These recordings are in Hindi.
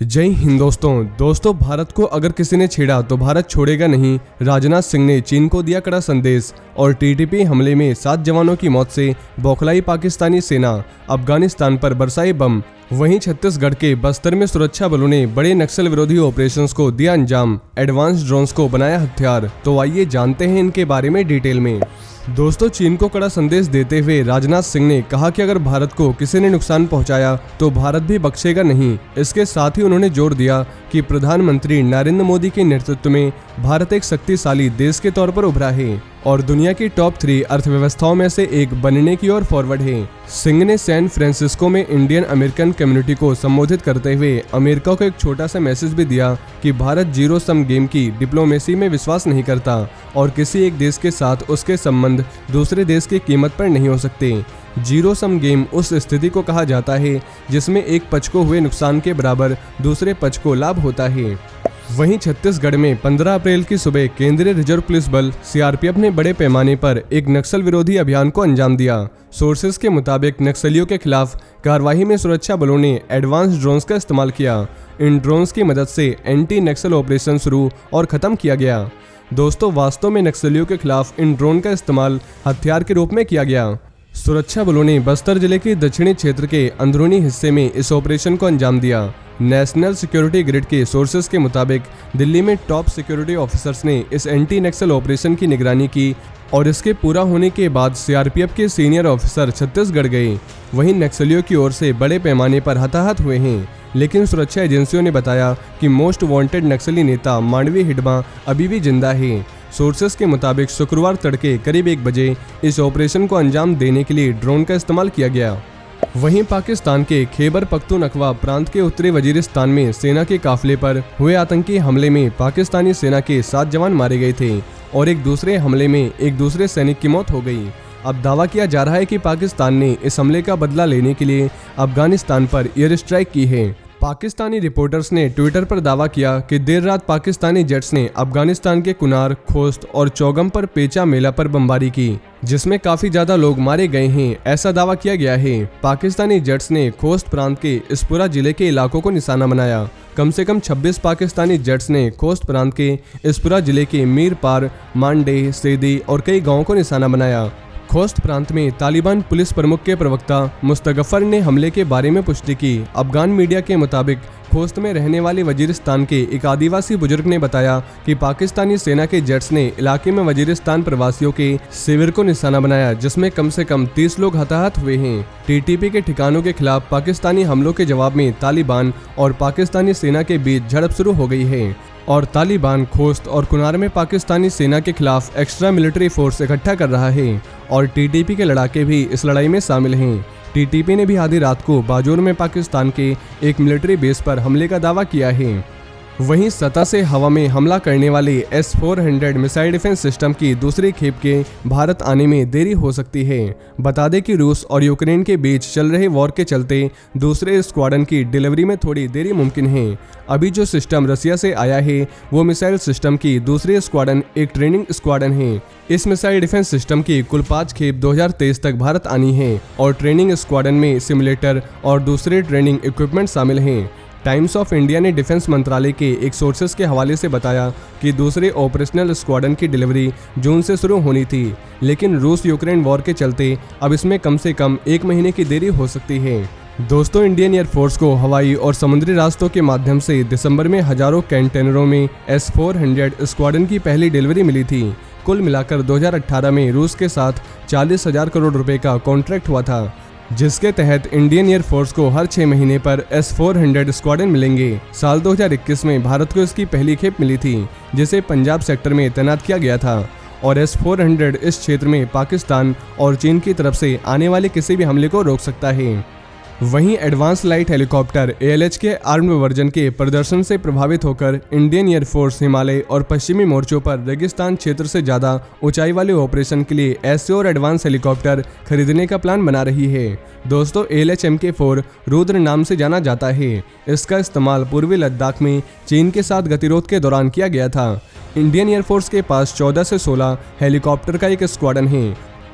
जय हिंद दोस्तों भारत को अगर किसी ने छेड़ा तो भारत छोड़ेगा नहीं। राजनाथ सिंह ने चीन को दिया कड़ा संदेश। और टीटीपी हमले में 7 जवानों की मौत से बौखलाई पाकिस्तानी सेना, अफगानिस्तान पर बरसाए बम। वहीं छत्तीसगढ़ के बस्तर में सुरक्षा बलों ने बड़े नक्सल विरोधी ऑपरेशंस को दिया अंजाम। एडवांस ड्रोन्स को बनाया हथियार। तो आइए जानते हैं इनके बारे में डिटेल में। दोस्तों, चीन को कड़ा संदेश देते हुए राजनाथ सिंह ने कहा कि अगर भारत को किसी ने नुकसान पहुंचाया तो भारत भी बख्शेगा नहीं। इसके साथ ही उन्होंने जोर दिया कि प्रधानमंत्री नरेंद्र मोदी के नेतृत्व में भारत एक शक्तिशाली देश के तौर पर उभरा है और दुनिया की टॉप 3 अर्थव्यवस्थाओं में से एक बनने की ओर फॉरवर्ड है। सिंह ने सैन फ्रांसिस्को में इंडियन अमेरिकन कम्युनिटी को संबोधित करते हुए अमेरिका को एक छोटा सा मैसेज भी दिया कि भारत जीरो सम गेम की डिप्लोमेसी में विश्वास नहीं करता और किसी एक देश के साथ उसके संबंध दूसरे देश की कीमत पर नहीं हो सकते। जीरो सम गेम उस स्थिति को कहा जाता है जिसमें एक पक्ष को हुए नुकसान के बराबर दूसरे पक्ष को लाभ होता है। वहीं छत्तीसगढ़ में 15 अप्रैल की सुबह केंद्रीय रिजर्व पुलिस बल सीआरपीएफ ने बड़े पैमाने पर एक नक्सल विरोधी अभियान को अंजाम दिया। सोर्सेज के मुताबिक नक्सलियों के खिलाफ कार्रवाई में सुरक्षा बलों ने एडवांस ड्रोन्स का इस्तेमाल किया। इन ड्रोन्स की मदद से एंटी नक्सल ऑपरेशन शुरू और खत्म किया गया। दोस्तों, वास्तव में नक्सलियों के खिलाफ इन ड्रोन का इस्तेमाल हथियार के रूप में किया गया। सुरक्षा बलों ने बस्तर जिले के दक्षिणी क्षेत्र के अंदरूनी हिस्से में इस ऑपरेशन को अंजाम दिया। नेशनल सिक्योरिटी ग्रिड के सोर्सेज के मुताबिक दिल्ली में टॉप सिक्योरिटी ऑफिसर्स ने इस एंटी नक्सल ऑपरेशन की निगरानी की और इसके पूरा होने के बाद सीआरपीएफ के सीनियर ऑफिसर छत्तीसगढ़ गए। वहीं नक्सलियों की ओर से बड़े पैमाने पर हताहत हुए हैं, लेकिन सुरक्षा एजेंसियों ने बताया कि मोस्ट वांटेड नक्सली नेता मांडवी हिडमा अभी भी जिंदा है। सोर्सेस के मुताबिक शुक्रवार तड़के करीब 1 बजे इस ऑपरेशन को अंजाम देने के लिए ड्रोन का इस्तेमाल किया गया। वहीं पाकिस्तान के खैबर पख्तूनख्वा प्रांत के उत्तरी वजीरिस्तान में सेना के काफिले पर हुए आतंकी हमले में पाकिस्तानी सेना के 7 जवान मारे गए थे और एक दूसरे हमले में एक दूसरे सैनिक की मौत हो गई। अब दावा किया जा रहा है कि पाकिस्तान ने इस हमले का बदला लेने के लिए अफगानिस्तान पर एयर स्ट्राइक की है। पाकिस्तानी रिपोर्टर्स ने ट्विटर पर दावा किया कि देर रात पाकिस्तानी जेट्स ने अफगानिस्तान के कुनार, खोस्त और चौगम पर पेचा मेला पर बमबारी की, जिसमें काफी ज्यादा लोग मारे गए हैं, ऐसा दावा किया गया है। पाकिस्तानी जेट्स ने खोस्त प्रांत के इसपुरा जिले के इलाकों को निशाना बनाया। कम से कम 26 पाकिस्तानी जेट्स ने खोस्त प्रांत के इसपुरा जिले के मीरपार, मांडे, सेदी और कई गाँवों को निशाना बनाया। खोस्त प्रांत में तालिबान पुलिस प्रमुख के प्रवक्ता मुस्तगफर ने हमले के बारे में पुष्टि की। अफगान मीडिया के मुताबिक खोस्त में रहने वाले वजीरिस्तान के एक आदिवासी बुजुर्ग ने बताया कि पाकिस्तानी सेना के जेट्स ने इलाके में वजीरिस्तान प्रवासियों के शिविर को निशाना बनाया, जिसमें कम से कम 30 लोग हताहत हुए हैं। टीटीपी के ठिकानों के खिलाफ पाकिस्तानी हमलों के जवाब में तालिबान और पाकिस्तानी सेना के बीच झड़प शुरू हो गई है और तालिबान खोस्त और कुनार में पाकिस्तानी सेना के खिलाफ एक्स्ट्रा मिलिट्री फोर्स इकट्ठा कर रहा है और टीटीपी के लड़ाके भी इस लड़ाई में शामिल हैं। टीटीपी ने भी आधी रात को बाजोर में पाकिस्तान के एक मिलिट्री बेस पर हमले का दावा किया है। वहीं सतह से हवा में हमला करने वाले S-400 मिसाइल डिफेंस सिस्टम की दूसरी खेप के भारत आने में देरी हो सकती है। बता दें कि रूस और यूक्रेन के बीच चल रहे वॉर के चलते दूसरे स्क्वाड्रन की डिलीवरी में थोड़ी देरी मुमकिन है। अभी जो सिस्टम रसिया से आया है वो मिसाइल सिस्टम की दूसरी स्क्वाड्रन एक ट्रेनिंग स्क्वाड्रन है। इस मिसाइल डिफेंस सिस्टम की कुल 5 खेप 2023 तक भारत आनी है और ट्रेनिंग स्क्वाड्रन में सिमुलेटर और दूसरे ट्रेनिंग इक्विपमेंट शामिल हैं। टाइम्स ऑफ इंडिया ने डिफेंस मंत्रालय के एक सोर्सेस के हवाले से बताया कि दूसरे ऑपरेशनल स्क्वाड्रन की डिलीवरी जून से शुरू होनी थी, लेकिन रूस यूक्रेन वॉर के चलते अब इसमें कम से कम 1 महीने की देरी हो सकती है। दोस्तों, इंडियन एयरफोर्स को हवाई और समुद्री रास्तों के माध्यम से दिसंबर में हजारों कंटेनरों में S-400 स्क्वाड्रन की पहली डिलीवरी मिली थी। कुल मिलाकर 2018 में रूस के साथ 40,000 करोड़ रुपए का कॉन्ट्रैक्ट हुआ था, जिसके तहत इंडियन एयरफोर्स को हर 6 महीने पर S-400 स्क्वाड्रन मिलेंगे। साल 2021 में भारत को इसकी पहली खेप मिली थी, जिसे पंजाब सेक्टर में तैनात किया गया था और S-400 इस क्षेत्र में पाकिस्तान और चीन की तरफ से आने वाले किसी भी हमले को रोक सकता है। वहीं एडवांस लाइट हेलीकॉप्टर ALH के आर्म्ड वर्जन के प्रदर्शन से प्रभावित होकर इंडियन एयरफोर्स हिमालय और पश्चिमी मोर्चों पर रेगिस्तान क्षेत्र से ज़्यादा ऊंचाई वाले ऑपरेशन के लिए ऐसे और एडवांस हेलीकॉप्टर खरीदने का प्लान बना रही है। दोस्तों, ALH MK4 रुद्र नाम से जाना जाता है। इसका इस्तेमाल पूर्वी लद्दाख में चीन के साथ गतिरोध के दौरान किया गया था। इंडियन एयरफोर्स के पास 14 से 16 हेलीकॉप्टर का एक स्क्वाड्रन है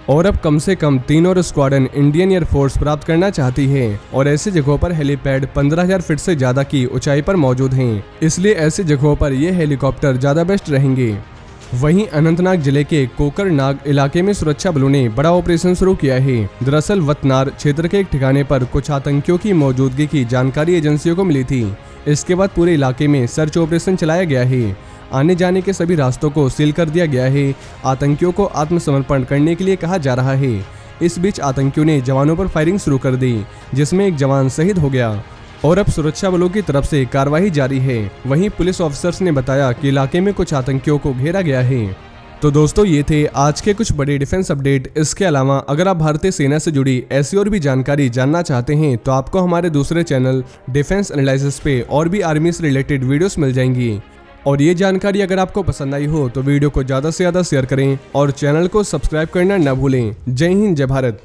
और अब कम से कम 3 और स्क्वाड्रन इंडियन एयरफोर्स प्राप्त करना चाहती है और ऐसी जगहों पर हेलीपैड 15,000 फीट से ज्यादा की ऊंचाई पर मौजूद हैं, इसलिए ऐसी जगहों पर ये हेलीकॉप्टर ज्यादा बेस्ट रहेंगे। वहीं अनंतनाग जिले के कोकरनाग इलाके में सुरक्षा बलों ने बड़ा ऑपरेशन शुरू किया है। दरअसल वतनार क्षेत्र के एक ठिकाने पर कुछ आतंकियों की मौजूदगी की जानकारी एजेंसियों को मिली थी। इसके बाद पूरे इलाके में सर्च ऑपरेशन चलाया गया है। आने जाने के सभी रास्तों को सील कर दिया गया है। आतंकियों को आत्मसमर्पण करने के लिए कहा जा रहा है। इस बीच आतंकियों ने जवानों पर फायरिंग शुरू कर दी, जिसमें एक जवान शहीद हो गया और अब सुरक्षा बलों की तरफ से कार्रवाई जारी है। वहीं पुलिस ऑफिसर्स ने बताया कि इलाके में कुछ आतंकियों को घेरा गया है। तो दोस्तों ये थे आज के कुछ बड़े डिफेंस अपडेट। इसके अलावा अगर आप भारतीय सेना से जुड़ी ऐसी और भी जानकारी जानना चाहते हैं तो आपको हमारे दूसरे चैनल डिफेंस एनालिसिस पे और भी आर्मी से रिलेटेड वीडियोस मिल जाएंगी। और ये जानकारी अगर आपको पसंद आई हो तो वीडियो को ज़्यादा से ज़्यादा शेयर करें और चैनल को सब्सक्राइब करना न भूलें। जय हिंद, जय भारत।